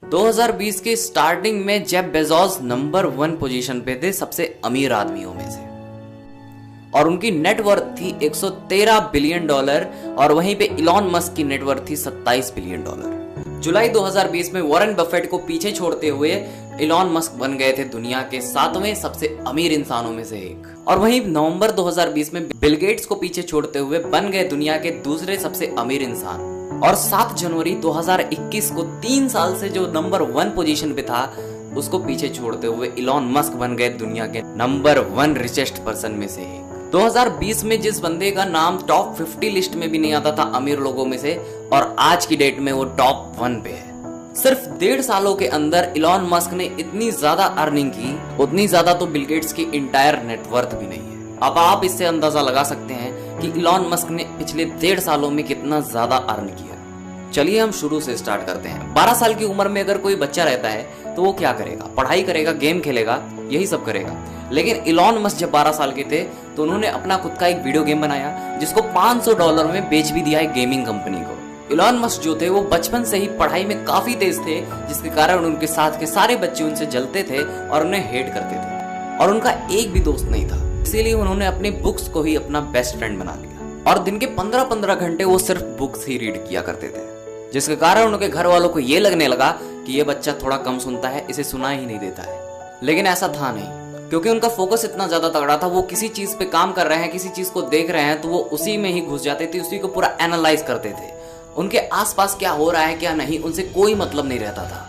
2020 के स्टार्टिंग में Jeff Bezos number 1 position पे थे सबसे अमीर आदमियों में से, और उनकी नेटवर्थ थी $113 बिलियन, और वहीं पे इलॉन मस्क की नेटवर्थ थी $27 बिलियन। जुलाई 2020 में वॉरेन बफेट को पीछे छोड़ते हुए इलॉन मस्क बन गए थे दुनिया के 7वें सबसे अमीर इंसानों में से एक, और वहीं नवंबर 2020 में बिल गेट्स को पीछे छोड़ते हुए बन गए दुनिया के दूसरे सबसे अमीर इंसान। और 7 जनवरी 2021 को 3 साल से जो नंबर 1 पोजीशन पे था उसको पीछे छोड़ते हुए इलॉन मस्क बन गए दुनिया के नंबर 1 रिचेस्ट पर्सन में से एक। 2020 में जिस बंदे का नाम टॉप 50 लिस्ट में भी नहीं आता था अमीर लोगों में से, और आज की डेट में वो टॉप 1 पे है। सिर्फ 1.5 सालों के अंदर इलॉन मस्क ने इतनी ज्यादा अर्निंग की, उतनी ज्यादा तो बिल गेट्स की इंटायर नेटवर्थ भी नहीं है। अब आप इससे अंदाजा लगा सकते हैं कि इलॉन मस्क ने पिछले 1.5 सालों में कितना ज्यादा अर्न किया। चलिए हम शुरू से स्टार्ट करते हैं। 12 साल की उम्र में अगर कोई बच्चा रहता है तो वो क्या करेगा? पढ़ाई करेगा, गेम खेलेगा, यही सब करेगा। लेकिन इलॉन मस्क जब 12 साल के थे तो उन्होंने अपना खुद का एक वीडियो गेम बनाया जिसको $500 में बेच भी दिया है गेमिंग कंपनी को। इलॉन मस्क जो थे वो बचपन से ही पढ़ाई में काफी तेज थे, जिसके कारण उनके साथ के सारे बच्चे उनसे जलते थे और उन्हें हेट करते थे, और उनका एक भी दोस्त नहीं था। इसीलिए उन्होंने अपनी बुक्स को ही अपना बेस्ट फ्रेंड बना लिया, और दिन के 15-15 घंटे वो सिर्फ बुक्स ही रीड किया करते थे, जिसके कारण उनके घर वालों को ये लगने लगा कि ये बच्चा थोड़ा कम सुनता है, इसे सुना ही नहीं देता है। लेकिन ऐसा था नहीं, क्योंकि उनका फोकस इतना ज्यादा तगड़ा था। वो किसी चीज पे काम कर रहे हैं, किसी चीज को देख रहे हैं तो वो उसी में ही घुस जाते थे, उसी को पूरा एनालाइज करते थे। उनके आसपास क्या हो रहा है क्या नहीं, उनसे कोई मतलब नहीं रहता था।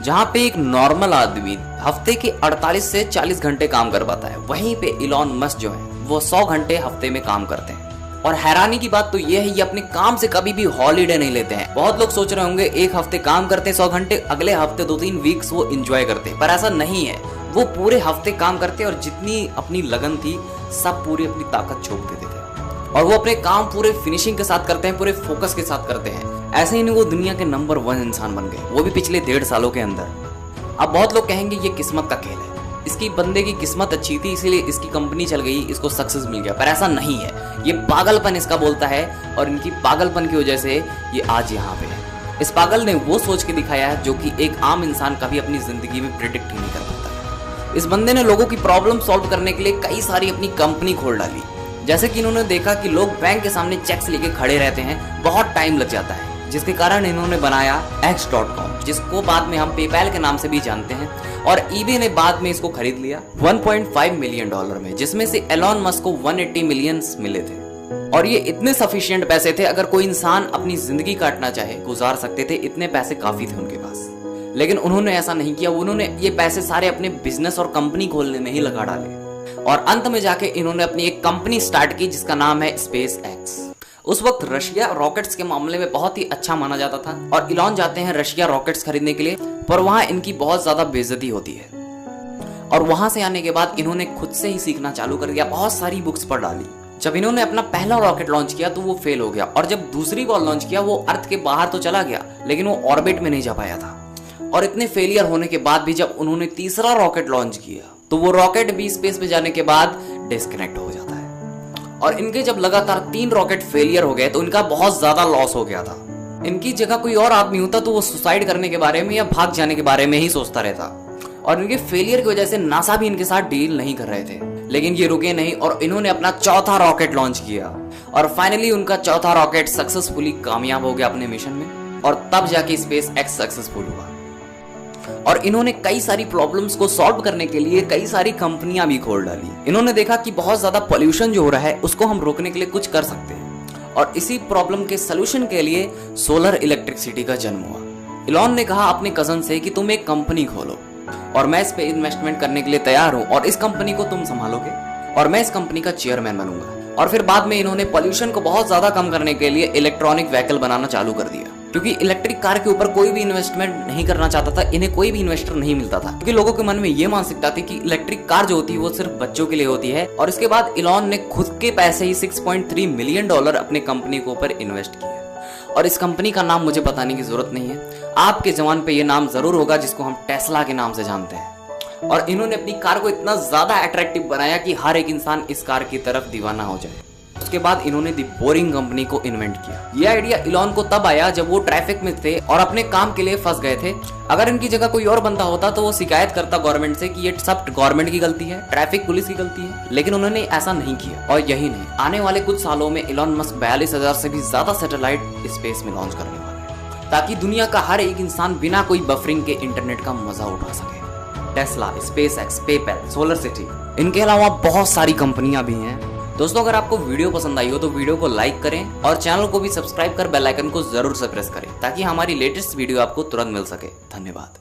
जहां पे एक नॉर्मल आदमी हफ्ते के 48 से 40 घंटे काम कर पाता है, वहीं पे इलॉन मस्क जो है वो 100 घंटे हफ्ते में काम करते हैं। और हैरानी की बात तो ये है, ये अपने काम से कभी भी हॉलीडे नहीं लेते हैं। बहुत लोग सोच रहे होंगे एक हफ्ते काम करते हैं 100 घंटे, अगले हफ्ते 2-3 वीक्स वो एंजॉय करते हैं, पर ऐसा नहीं है। वो पूरे हफ्ते काम करते हैं और जितनी अपनी लगन थी सब पूरी अपनी ताकत झोंक देते थे, और वो अपने काम पूरे फिनिशिंग के साथ करते हैं, पूरे फोकस के साथ करते हैं। ऐसे ही नहीं वो दुनिया के नंबर 1 इंसान बन गए, वो भी पिछले 1.5 सालों के अंदर। अब बहुत लोग कहेंगे ये किस्मत का खेल है, इसकी बंदे की किस्मत अच्छी थी इसलिए इसकी कंपनी चल गई, इसको सक्सेस मिल गया, पर ऐसा नहीं है। ये पागलपन इसका बोलता है, और इनकी पागलपन की वजह से ये आज यहाँ पे है। इस पागल ने वो सोच के दिखाया है जो कि एक आम इंसान कभी अपनी जिंदगी में प्रिडिक्ट ही नहीं कर पाता। इस बंदे ने लोगों की प्रॉब्लम सॉल्व करने के लिए कई सारी अपनी कंपनी खोल डाली। जैसे कि इन्होंने देखा कि लोग बैंक के सामने चेक्स लेके खड़े रहते हैं, बहुत टाइम लग जाता है, जिसके कारण इन्होंने बनाया X.com, जिसको बाद में हम पेपैल के नाम से भी जानते हैं, और eBay ने बाद में इसको खरीद लिया $1.5 मिलियन में, जिसमें से एलॉन मस्क को 180 मिलियन मिले थे। और ये इतने सफिशिएंट पैसे थे, अगर कोई इंसान अपनी जिंदगी काटना चाहे गुजार सकते थे, इतने पैसे काफी थे उनके पास। लेकिन उन्होंने ऐसा नहीं किया, उन्होंने ये पैसे सारे अपने बिजनेस और कंपनी खोलने में ही लगा डाले, और अंत में जाके इन्होंने अपनी एक कंपनी स्टार्ट की जिसका नाम है स्पेस एक्स। उस वक्त रशिया रॉकेट्स के मामले में बहुत ही अच्छा माना जाता था, और इलॉन जाते हैं रशिया रॉकेट्स खरीदने के लिए, पर वहां इनकी बहुत ज्यादा बेइज्जती होती है। और वहां से आने के बाद इन्होंने खुद से ही सीखना चालू कर दिया, बहुत सारी बुक्स पढ़ डाली। जब इन्होंने अपना पहला रॉकेट लॉन्च किया तो वो फेल हो गया, और जब दूसरी बार लॉन्च किया वो अर्थ के बाहर तो चला गया, लेकिन वो ऑर्बिट में नहीं जा पाया था। और इतने फेलियर होने के बाद भी जब उन्होंने तीसरा रॉकेट लॉन्च किया तो वो रॉकेट भी स्पेस में जाने के बाद डिस्कनेक्ट हो जाता है। और इनके जब लगातार 3 रॉकेट फेलियर हो गए तो इनका बहुत ज्यादा लॉस हो गया था। इनकी जगह कोई और आदमी होता तो वो सुसाइड करने के बारे में या भाग जाने के बारे में ही सोचता रहता, और इनके फेलियर की वजह से नासा भी इनके साथ डील नहीं कर रहे थे। लेकिन ये रुके नहीं, और इन्होंने अपना चौथा रॉकेट लॉन्च किया, और फाइनली उनका चौथा रॉकेट सक्सेसफुली कामयाब हो गया अपने मिशन में, और तब जाके स्पेस एक्स सक्सेसफुल हुआ। और इन्होंने कई सारी प्रॉब्लम्स को सॉल्व करने के लिए कई सारी कंपनियां भी खोल डाली। इन्होंने देखा कि बहुत ज्यादा पॉल्यूशन जो हो रहा है उसको हम रोकने के लिए कुछ कर सकते हैं, और इसी प्रॉब्लम के सोल्यूशन के लिए सोलर इलेक्ट्रिसिटी का जन्म हुआ। इलॉन ने कहा अपने कजन से कि तुम एक कंपनी खोलो, और मैं इस पे इन्वेस्टमेंट करने के लिए तैयार हूं, और इस कंपनी को तुम संभालोगे, और मैं इस कंपनी का चेयरमैन बनूंगा। और फिर बाद में इन्होंने पॉल्यूशन को बहुत ज्यादा कम करने के लिए इलेक्ट्रॉनिक व्हीकल बनाना चालू कर दिया, क्योंकि इलेक्ट्रिक कार के ऊपर कोई भी इन्वेस्टमेंट नहीं करना चाहता था, इन्हें कोई भी इन्वेस्टर नहीं मिलता था, क्योंकि लोगों के मन में ये मानसिकता थी कि इलेक्ट्रिक कार जो होती है वो सिर्फ बच्चों के लिए होती है। और इसके बाद इलॉन ने खुद के पैसे ही $6.3 मिलियन अपने कंपनी के ऊपर इन्वेस्ट किया, और इस कंपनी का नाम मुझे बताने की जरूरत नहीं है, आपके जबान पे ये नाम जरूर होगा, जिसको हम टेस्ला के नाम से जानते हैं। और इन्होंने अपनी कार को इतना ज्यादा अट्रैक्टिव बनाया कि हर एक इंसान इस कार की तरफ दीवाना हो जाए। उसके बाद इन्होंने दी बोरिंग कंपनी को इन्वेंट किया। यह आइडिया इलॉन को तब आया जब वो ट्रैफिक में थे और अपने काम के लिए फंस गए थे। अगर इनकी जगह कोई और बंदा होता तो वो शिकायत करता गवर्नमेंट से कि ये सब गवर्नमेंट की गलती है, ट्रैफिक पुलिस की गलती है, लेकिन उन्होंने ऐसा नहीं किया। और यही नहीं, आने वाले कुछ सालों में इलॉन मस्क 42,000 से भी ज्यादा सैटेलाइट स्पेस में लॉन्च करने वाले हैं ताकि दुनिया का हर एक इंसान बिना कोई बफरिंग के इंटरनेट का मजा उठा सके। Tesla, SpaceX, PayPal, solar city, इनके अलावा बहुत सारी कंपनियां भी हैं। दोस्तों अगर आपको वीडियो पसंद आई हो तो वीडियो को लाइक करें और चैनल को भी सब्सक्राइब कर बेल आइकन को जरूर से प्रेस करें ताकि हमारी लेटेस्ट वीडियो आपको तुरंत मिल सके। धन्यवाद।